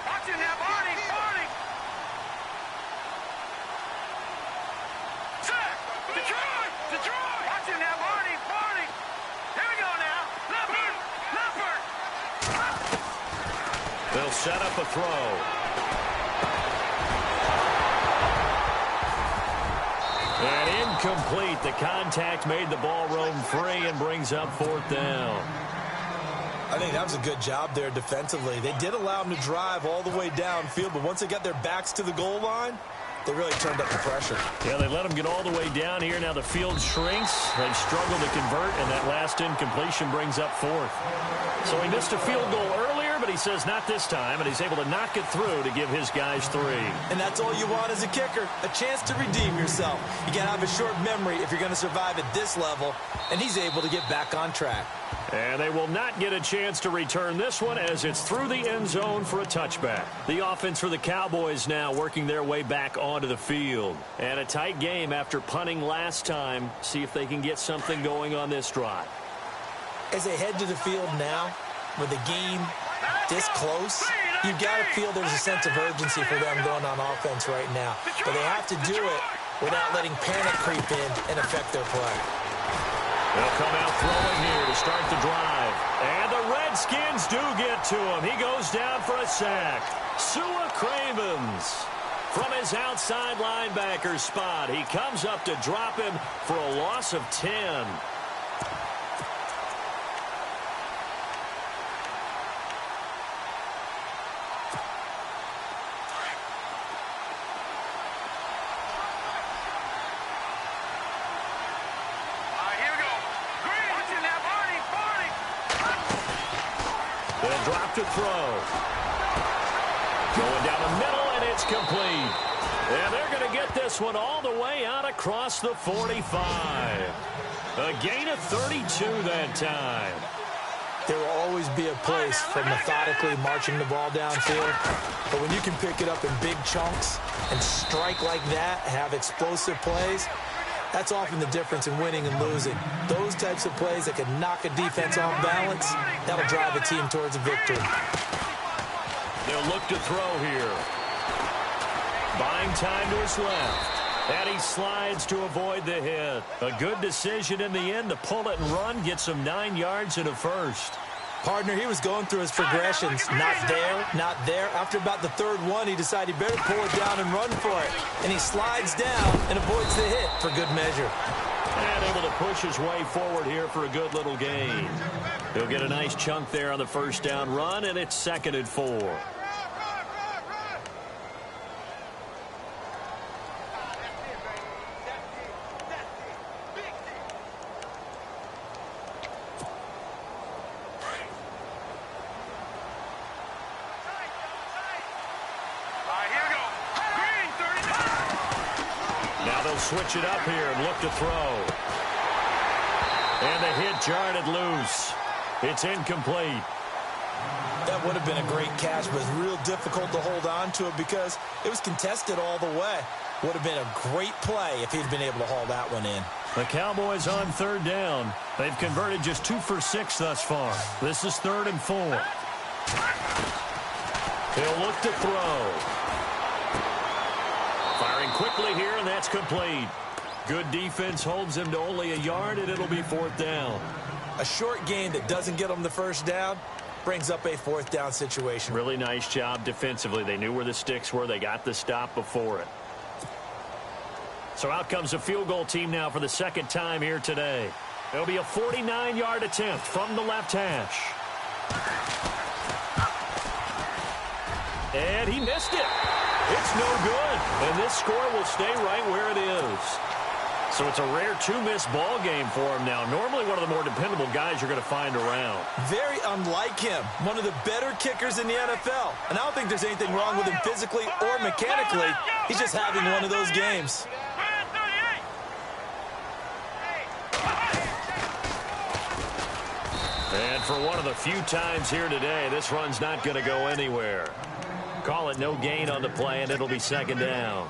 Speaker 4: Watch it now, Barney. Sack. Detroit. Watch it now, Barney. Here we go now. Leopard.
Speaker 2: They'll set up a throw. And incomplete. The contact made the ball roam free and brings up fourth down.
Speaker 3: I think that was a good job there defensively. They did allow him to drive all the way downfield, but once they got their backs to the goal line, they really turned up the pressure.
Speaker 2: Yeah, they let him get all the way down here. Now the field shrinks. They've struggled to convert, and that last incompletion brings up fourth. So he missed a field goal earlier, but he says not this time, and he's able to knock it through to give his guys 3.
Speaker 3: And that's all you want as a kicker, a chance to redeem yourself. You got to have a short memory if you're going to survive at this level, and he's able to get back on track.
Speaker 2: And they will not get a chance to return this one as it's through the end zone for a touchback. The offense for the Cowboys now working their way back onto the field. And a tight game after punting last time. See if they can get something going on this drive.
Speaker 3: As they head to the field now, with the game this close, you've got to feel there's a sense of urgency for them going on offense right now. But they have to do it without letting panic creep in and affect their play.
Speaker 2: They'll come out throwing here to start the drive. And the Redskins do get to him. He goes down for a sack. Cravens from his outside linebacker spot. He comes up to drop him for a loss of 10. To throw. Going down the middle, and it's complete. And they're going to get this one all the way out across the 45. A gain of 32 that time.
Speaker 3: There will always be a place for methodically marching the ball downfield. But when you can pick it up in big chunks and strike like that, have explosive plays, that's often the difference in winning and losing. Those types of plays that can knock a defense off balance, that'll drive a team towards a victory.
Speaker 2: They'll look to throw here. Buying time to his left. And he slides to avoid the hit. A good decision in the end to pull it and run, gets him 9 yards and a first.
Speaker 3: Partner, he was going through his progressions. Not there, not there. After about the third one, he decided he better pull it down and run for it. And he slides down and avoids the hit for good measure.
Speaker 2: And able to push his way forward here for a good little gain. He'll get a nice chunk there on the first down run, and it's 2nd and 4. They'll switch it up here and look to throw. And the hit jarred it loose. It's incomplete.
Speaker 3: That would have been a great catch, but it's real difficult to hold on to it because it was contested all the way. Would have been a great play if he'd been able to haul that one in.
Speaker 2: The Cowboys on third down. They've converted just 2 for 6 thus far. This is 3rd and 4. He'll look to throw. Firing quickly here, and that's complete. Good defense holds him to only a yard, and it'll be 4th down.
Speaker 3: A short game that doesn't get them the first down brings up a 4th down situation.
Speaker 2: Really nice job defensively. They knew where the sticks were. They got the stop before it. So out comes a field goal team now for the 2nd time here today. It'll be a 49-yard attempt from the left hash. And he missed it. It's no good. And this score will stay right where it is. So it's a rare 2-miss ball game for him now. Normally one of the more dependable guys you're going to find around.
Speaker 3: Very unlike him. One of the better kickers in the NFL. And I don't think there's anything wrong with him physically or mechanically. He's just having one of those games.
Speaker 2: And for one of the few times here today, this run's not going to go anywhere. Call it no gain on the play, and it'll be 2nd down.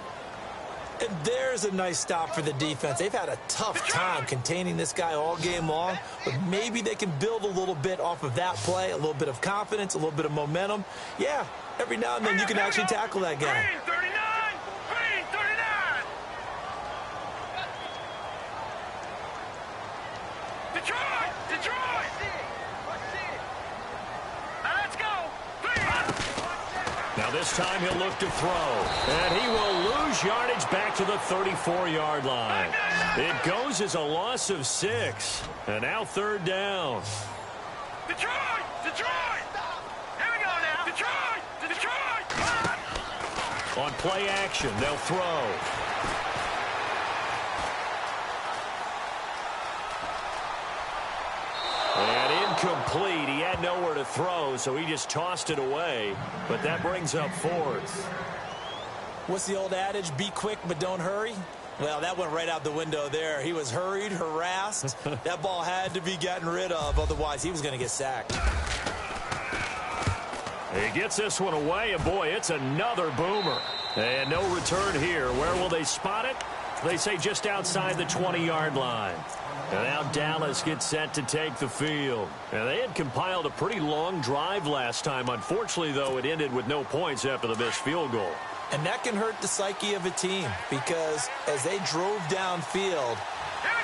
Speaker 3: And there's a nice stop for the defense. They've had a tough time containing this guy all game long, but maybe they can build a little bit off of that play, a little bit of confidence, a little bit of momentum. Yeah, every now and then you can actually tackle that guy.
Speaker 4: Green 39. Detroit. Now let's go.
Speaker 2: Now this time he'll look to throw. And he will lose yardage back to the 34-yard line. It goes as a loss of 6. And now 3rd down.
Speaker 4: Detroit. Here we go now. Detroit.
Speaker 2: On play action, they'll throw. And incomplete. He had nowhere to throw, so he just tossed it away. But that brings up 4th.
Speaker 3: What's the old adage? Be quick, but don't hurry. Well, that went right out the window there. He was hurried, harassed. That ball had to be gotten rid of. Otherwise, he was going to get sacked.
Speaker 2: He gets this one away, and boy, it's another boomer. And no return here. Where will they spot it? They say just outside the 20-yard line. And now Dallas gets set to take the field. And they had compiled a pretty long drive last time. Unfortunately, though, it ended with no points after the missed field goal.
Speaker 3: And that can hurt the psyche of a team because as they drove downfield,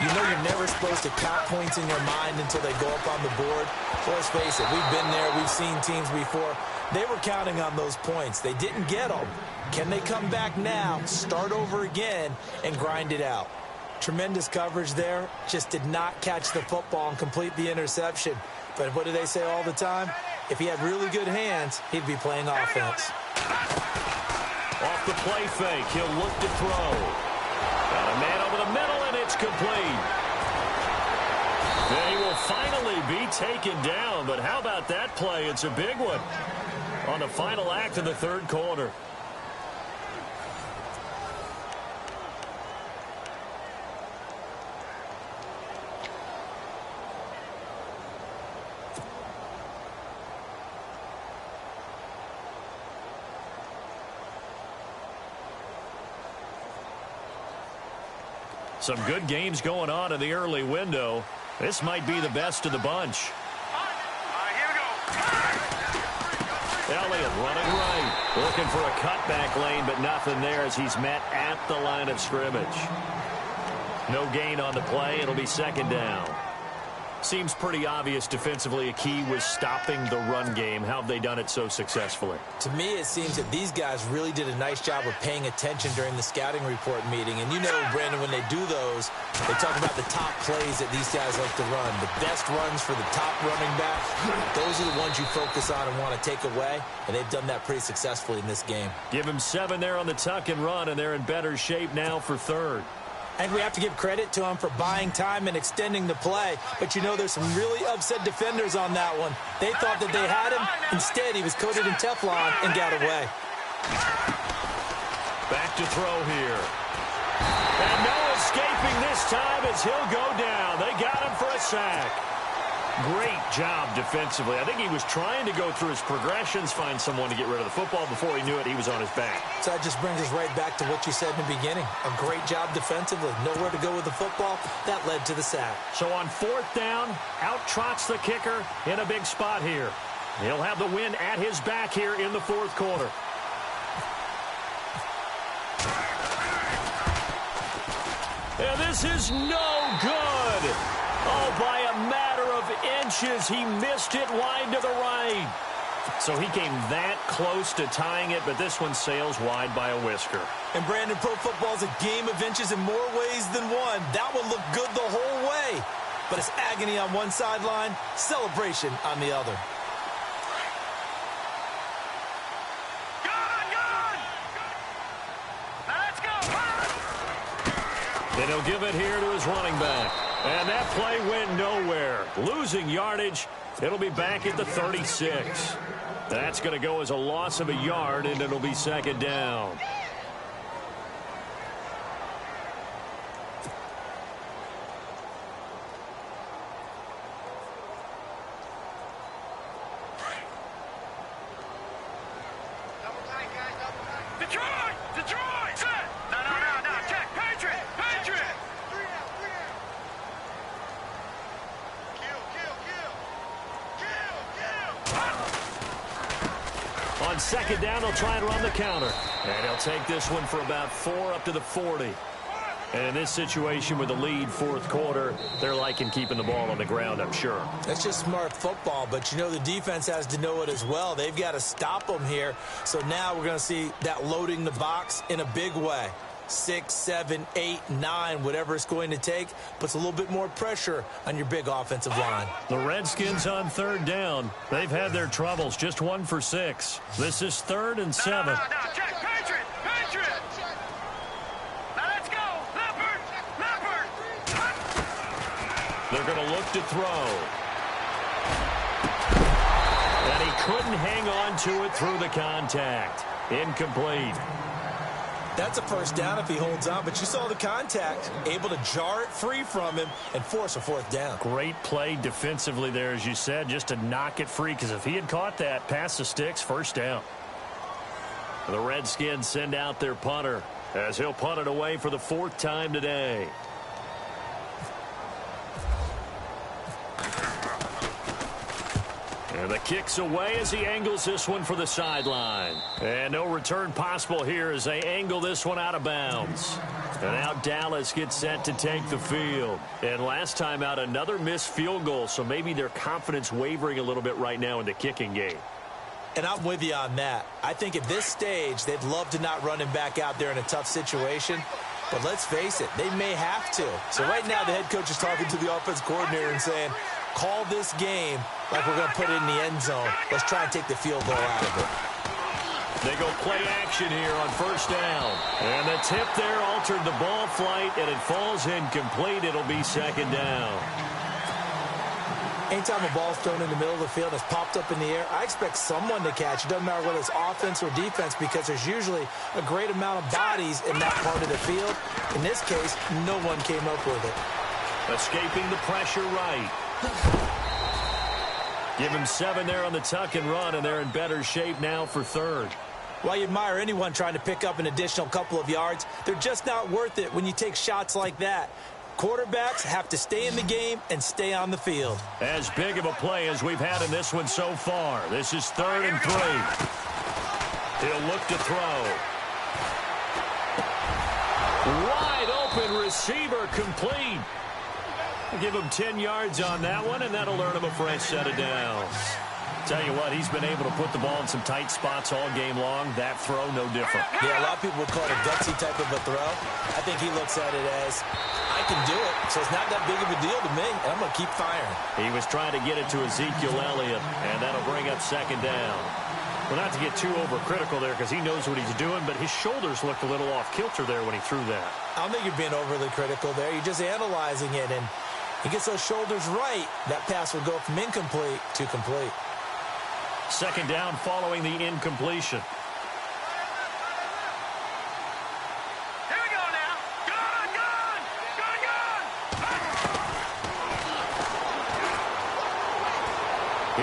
Speaker 3: you know you're never supposed to count points in your mind until they go up on the board. So let's face it, we've been there, we've seen teams before. They were counting on those points. They didn't get them. Can they come back now, start over again, and grind it out? Tremendous coverage there. Just did not catch the football and complete the interception. But what do they say all the time? If he had really good hands, he'd be playing offense.
Speaker 2: Off the play fake, he'll look to throw. Got a man over the middle, and it's complete. They will finally be taken down, but how about that play? It's a big one on the final act of the 3rd quarter. Some good games going on in the early window. This might be the best of the bunch.
Speaker 4: Here we go.
Speaker 2: Elliott running right. Looking for a cutback lane, but nothing there as he's met at the line of scrimmage. No gain on the play. It'll be 2nd down. Seems pretty obvious defensively a key was stopping the run game. How have they done it so successfully?
Speaker 3: To me, it seems that these guys really did a nice job of paying attention during the scouting report meeting. And you know, Brandon, when they do those, they talk about the top plays that these guys like to run. The best runs for the top running back, those are the ones you focus on and want to take away. And they've done that pretty successfully in this game.
Speaker 2: Give him 7 there on the tuck and run, and they're in better shape now for 3rd.
Speaker 3: And we have to give credit to him for buying time and extending the play. But, you know, there's some really upset defenders on that one. They thought that they had him. Instead, he was coated in Teflon and got away.
Speaker 2: Back to throw here. And no escaping this time as he'll go down. They got him for a sack. Great job defensively. I think he was trying to go through his progressions, find someone to get rid of the football. Before he knew it, he was on his back.
Speaker 3: So that just brings us right back to what you said in the beginning. A great job defensively. Nowhere to go with the football. That led to the sack.
Speaker 2: So on 4th down, out trots the kicker in a big spot here. He'll have the win at his back here in the 4th quarter. And this is no good. Oh, by a matter of inches, he missed it wide to the right. So he came that close to tying it, but this one sails wide by a whisker.
Speaker 3: And Brandon, pro football is a game of inches in more ways than one. That one looked good the whole way. But it's agony on one sideline, celebration on the other.
Speaker 2: And he'll give it here to his running back. And that play went nowhere. Losing yardage. It'll be back at the 36. That's going to go as a loss of a yard, and it'll be 2nd down. On 2nd down, they'll try and run the counter. And he'll take this one for about 4 up to the 40. And in this situation with the lead 4th quarter, they're liking keeping the ball on the ground, I'm sure.
Speaker 3: That's just smart football, but you know the defense has to know it as well. They've got to stop them here. So now we're going to see that loading the box in a big way. 6, 7, 8, 9, whatever it's going to take, puts a little bit more pressure on your big offensive line.
Speaker 2: The Redskins on 3rd down. They've had their troubles, just 1 for 6. This is 3rd and 7.
Speaker 4: No, check, Patriot! Now let's go, Leopard!
Speaker 2: They're going to look to throw. And he couldn't hang on to it through the contact. Incomplete.
Speaker 3: That's a 1st down if he holds on, but you saw the contact, able to jar it free from him and force a 4th down.
Speaker 2: Great play defensively there, as you said, just to knock it free, because if he had caught that, past the sticks, 1st down. The Redskins send out their punter as he'll punt it away for the 4th time today. And the kick's away as he angles this one for the sideline. And no return possible here as they angle this one out of bounds. And now Dallas gets set to take the field. And last time out, another missed field goal, so maybe their confidence wavering a little bit right now in the kicking game.
Speaker 3: And I'm with you on that. I think at this stage, they'd love to not run him back out there in a tough situation. But let's face it, they may have to. So right now, the head coach is talking to the offense coordinator and saying, call this game like we're going to put it in the end zone. Let's try and take the field goal out of it.
Speaker 2: They go play action here on 1st down. And the tip there altered the ball flight, and it falls incomplete. It'll be 2nd down.
Speaker 3: Anytime a ball's thrown in the middle of the field and it's popped up in the air, I expect someone to catch. It doesn't matter whether it's offense or defense, because there's usually a great amount of bodies in that part of the field. In this case, no one came up with it.
Speaker 2: Escaping the pressure right. Give him 7 there on the tuck and run, and they're in better shape now for 3rd.
Speaker 3: While you admire anyone trying to pick up an additional couple of yards, they're just not worth it when you take shots like that. Quarterbacks have to stay in the game and stay on the field.
Speaker 2: As big of a play as we've had in this one so far. This is 3rd and 3. He'll look to throw. Wide open receiver, complete. Give him 10 yards on that one, and that'll earn him a fresh set of downs. Tell you what, he's been able to put the ball in some tight spots all game long. That throw, no different.
Speaker 3: Yeah, a lot of people would call it a gutsy type of a throw. I think he looks at it as, I can do it, so it's not that big of a deal to me, and I'm going to keep firing.
Speaker 2: He was trying to get it to Ezekiel Elliott, and that'll bring up 2nd down. Well, not to get too overcritical there, because he knows what he's doing, but his shoulders looked a little off kilter there when he threw that.
Speaker 3: I don't think you're being overly critical there. You're just analyzing it, and he gets those shoulders right. That pass will go from incomplete to complete.
Speaker 2: 2nd down following the incompletion.
Speaker 4: Here we go now. Go!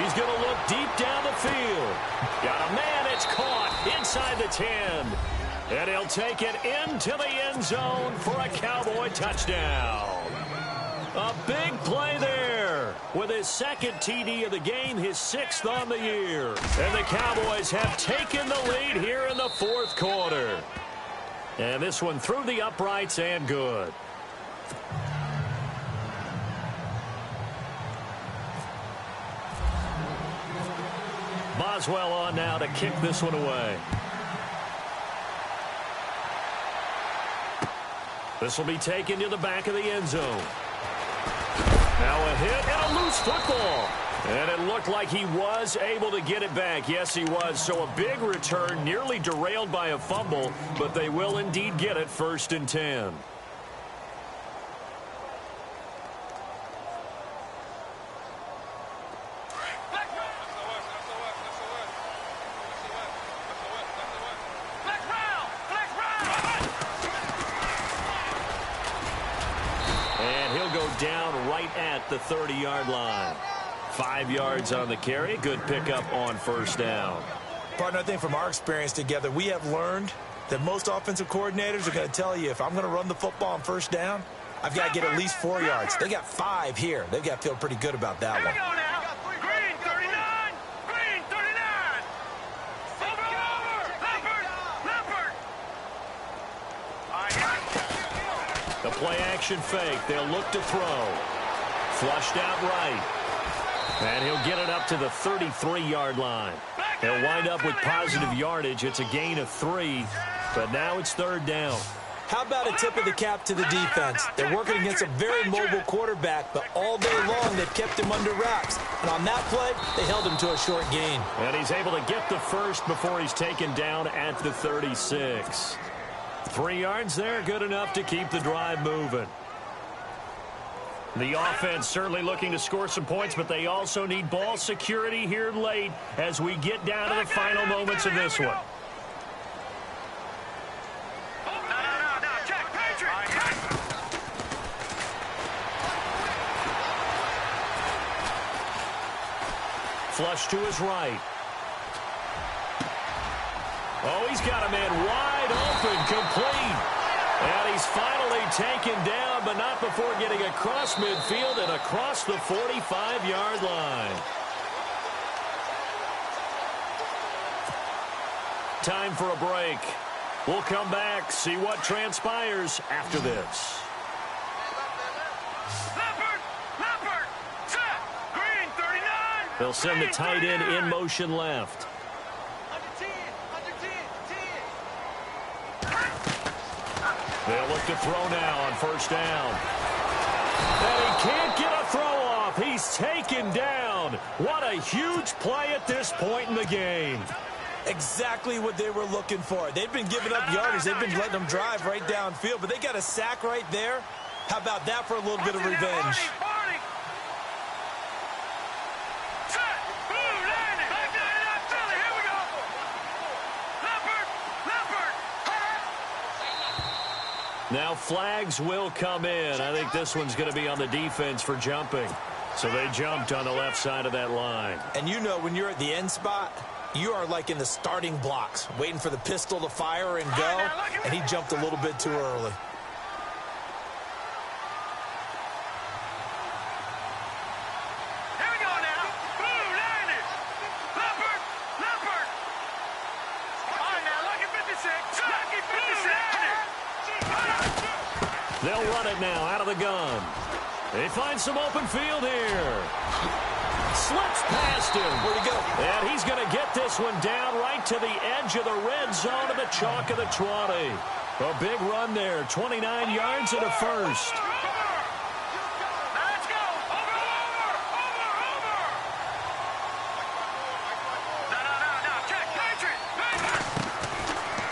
Speaker 2: He's going to look deep down the field. Got a man. It's caught inside the 10. And he'll take it into the end zone for a Cowboy touchdown. A big play there with his second TD of the game, his 6th on the year. And the Cowboys have taken the lead here in the 4th quarter. And this one through the uprights and good. Boswell on now to kick this one away. This will be taken to the back of the end zone. Now a hit and a loose football. And it looked like he was able to get it back. Yes, he was. So a big return, nearly derailed by a fumble, but they will indeed get it 1st and 10. Down right at the 30-yard line. 5 yards on the carry. Good pickup on 1st down.
Speaker 3: Partner, I think from our experience together, we have learned that most offensive coordinators are going to tell you, if I'm going to run the football on 1st down, I've got to get at least 4 yards. They got 5 here. They've got to feel pretty good about that one.
Speaker 4: Green 39. Green 39. Leopard.
Speaker 2: The play action fake. They'll look to throw. Flushed out right. And he'll get it up to the 33-yard line. He'll wind up with positive yardage. It's a gain of 3, but now it's 3rd down.
Speaker 3: How about a tip of the cap to the defense? They're working against a very mobile quarterback, but all day long they've kept him under wraps. And on that play, they held him to a short gain.
Speaker 2: And he's able to get the first before he's taken down at the 36. 3 yards there, good enough to keep the drive moving. The offense certainly looking to score some points, but they also need ball security here late as we get down to the final moments of this one. Flush to his right. Oh, he's got a man wide open, complete. And he's finally taken down, but not before getting across midfield and across the 45-yard line. Time for a break. We'll come back, see what transpires after this.
Speaker 4: Leopard, set, green 39.
Speaker 2: They'll send the tight end in motion left. They'll look to throw now on 1st down. And he can't get a throw off. He's taken down. What a huge play at this point in the game.
Speaker 3: Exactly what they were looking for. They've been giving up yardage. They've been letting them drive right downfield, but they got a sack right there. How about that for a little bit of revenge?
Speaker 2: Now flags will come in. I think this one's going to be on the defense for jumping. So they jumped on the left side of that line.
Speaker 3: And you know when you're at the end spot, you are like in the starting blocks, waiting for the pistol to fire and go, and he jumped a little bit too early.
Speaker 4: Here we go now. Blue landed. Leopard. All right, now, lucky 56. Lucky 56.
Speaker 2: They'll run it now out of the gun. They find some open field here. Slips past him.
Speaker 3: Where'd he go?
Speaker 2: And he's going to get this one down right to the edge of the red zone of the chalk of the 20. A big run there. 29 yards and a first.
Speaker 4: Let's go. Over. No. Check. Patriot.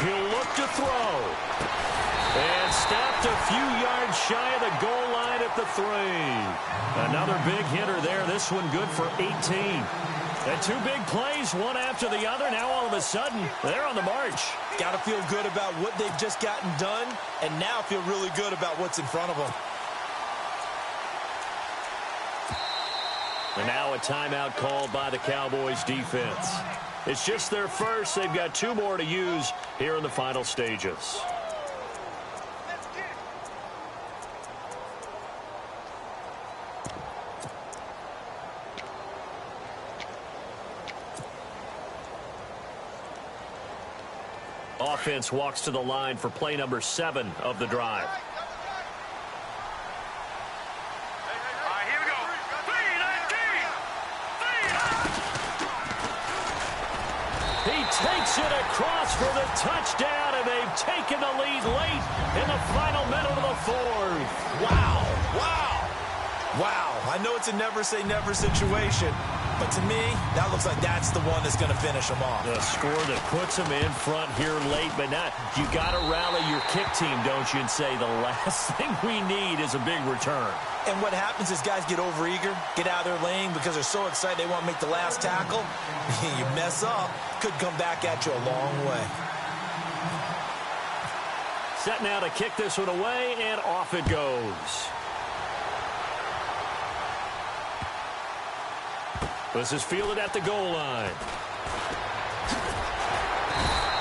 Speaker 2: He'll look to throw. And stopped a few yards shy of the goal line at the 3. Another big hitter there. This one good for 18. And 2 big plays, one after the other. Now all of a sudden, they're on the march.
Speaker 3: Got to feel good about what they've just gotten done, and now feel really good about what's in front of them.
Speaker 2: And now a timeout called by the Cowboys defense. It's just their first. They've got 2 more to use here in the final stages. Offense walks to the line for play number 7 of the drive.
Speaker 4: Here we go. 3-19.
Speaker 2: He takes it across for the touchdown, and they've taken the lead late in the final minute of the 4th.
Speaker 3: Wow. Wow. Wow. I know it's a never-say-never situation, but to me, that looks like that's the one that's going to finish them off.
Speaker 2: The score that puts them in front here late, but not. You got to rally your kick team, don't you, and say the last thing we need is a big return.
Speaker 3: And what happens is guys get overeager, get out of their lane because they're so excited they want to make the last tackle. You mess up, could come back at you a long way.
Speaker 2: Set now to kick this one away, and off it goes. This is fielded at the goal line.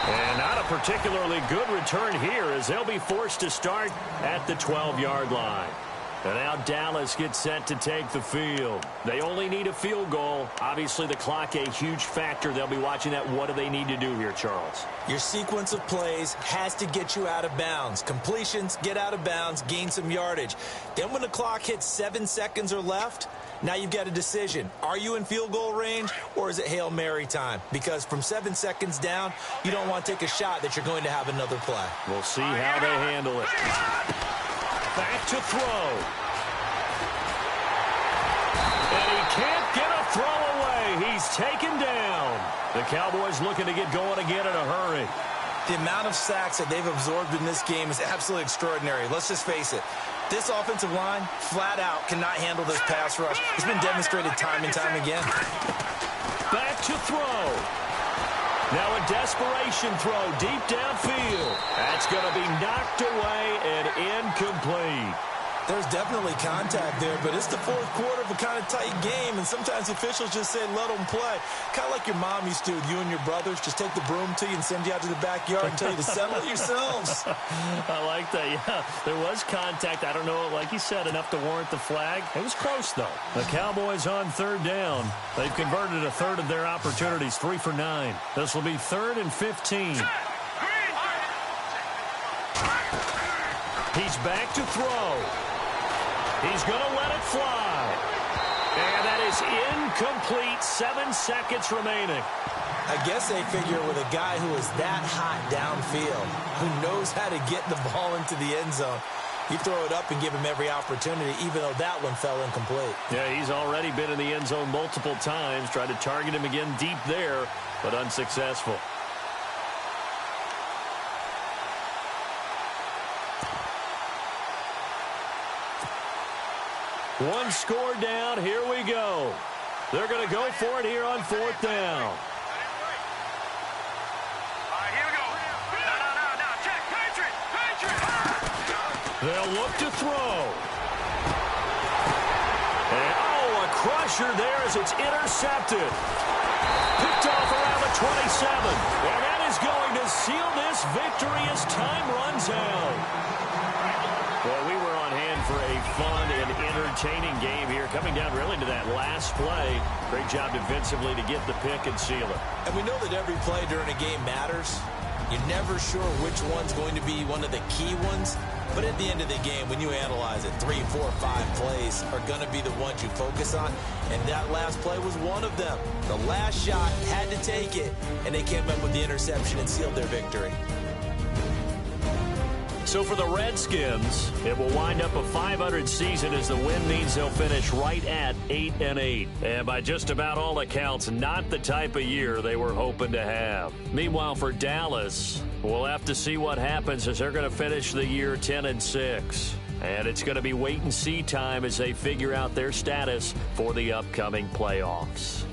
Speaker 2: And not a particularly good return here as they'll be forced to start at the 12-yard line. And now Dallas gets set to take the field. They only need a field goal. Obviously, the clock a huge factor. They'll be watching that. What do they need to do here, Charles?
Speaker 3: Your sequence of plays has to get you out of bounds. Completions, get out of bounds, gain some yardage. Then when the clock hits 7 seconds or left, now you've got a decision. Are you in field goal range, or is it Hail Mary time? Because from 7 seconds down, you don't want to take a shot that you're going to have another play.
Speaker 2: We'll see how they handle it. Back to throw. And he can't get a throw away. He's taken down. The Cowboys looking to get going again in a hurry.
Speaker 3: The amount of sacks that they've absorbed in this game is absolutely extraordinary. Let's just face it. This offensive line, flat out, cannot handle this pass rush. It's been demonstrated time and time again.
Speaker 2: Back to throw. Now a desperation throw deep downfield. That's going to be knocked away and incomplete.
Speaker 3: There's definitely contact there, but it's the 4th quarter of a kind of tight game, and sometimes officials just say, let them play. Kind of like your mom used to with you and your brothers. Just take the broom to you and send you out to the backyard and tell you to settle it yourselves.
Speaker 2: I like that, yeah. There was contact. I don't know, like you said, enough to warrant the flag. It was close, though. The Cowboys on 3rd down. They've converted a third of their opportunities, 3 for 9. This will be 3rd and 15. He's back to throw. He's going to let it fly. And that is incomplete. 7 seconds remaining.
Speaker 3: I guess they figure with a guy who is that hot downfield, who knows how to get the ball into the end zone, you throw it up and give him every opportunity, even though that one fell incomplete.
Speaker 2: Yeah, he's already been in the end zone multiple times. Tried to target him again deep there, but unsuccessful. One score down. Here we go. They're going to go for it here on 4th down.
Speaker 4: Here we go. No. Check. Patriot.
Speaker 2: They'll look to throw. And, a crusher there as it's intercepted. Picked off around the 27. And that is going to seal this victory as time runs out. Well, we were on hand for a fun and entertaining game here, coming down really to that last play. Great job defensively to get the pick and seal it.
Speaker 3: And we know that every play during a game matters. You're never sure which one's going to be one of the key ones. But at the end of the game, when you analyze it, 3, 4, 5 plays are going to be the ones you focus on. And that last play was one of them. The last shot had to take it, and they came up with the interception and sealed their victory.
Speaker 2: So for the Redskins, it will wind up a .500 season as the win means they'll finish right at 8-8. And by just about all accounts, not the type of year they were hoping to have. Meanwhile, for Dallas, we'll have to see what happens as they're going to finish the year 10-6. And it's going to be wait-and-see time as they figure out their status for the upcoming playoffs.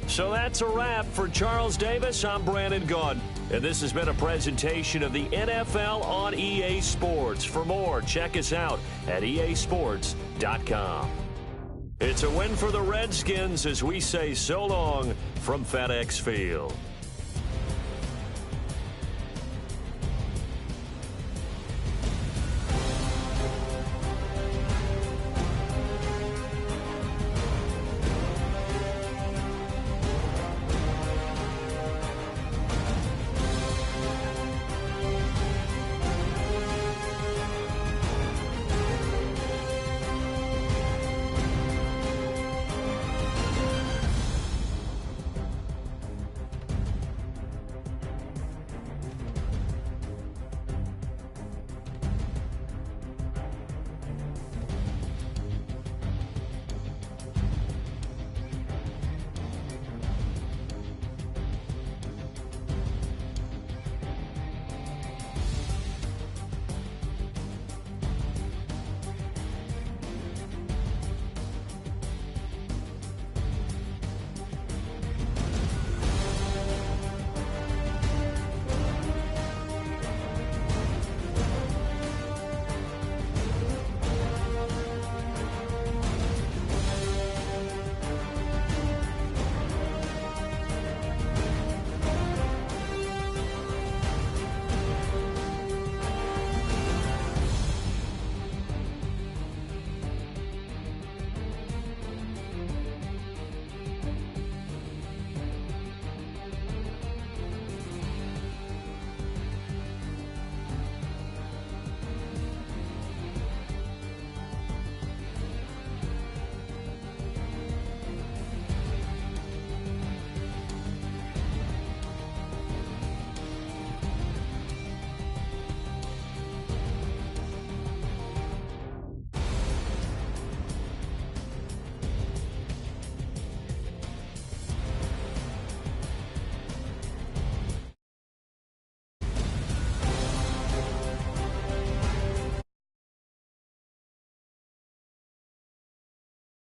Speaker 2: So that's a wrap. For Charles Davis, I'm Brandon Gaudin. And this has been a presentation of the NFL on EA Sports. For more, check us out at easports.com. It's a win for the Redskins as we say so long from FedEx Field.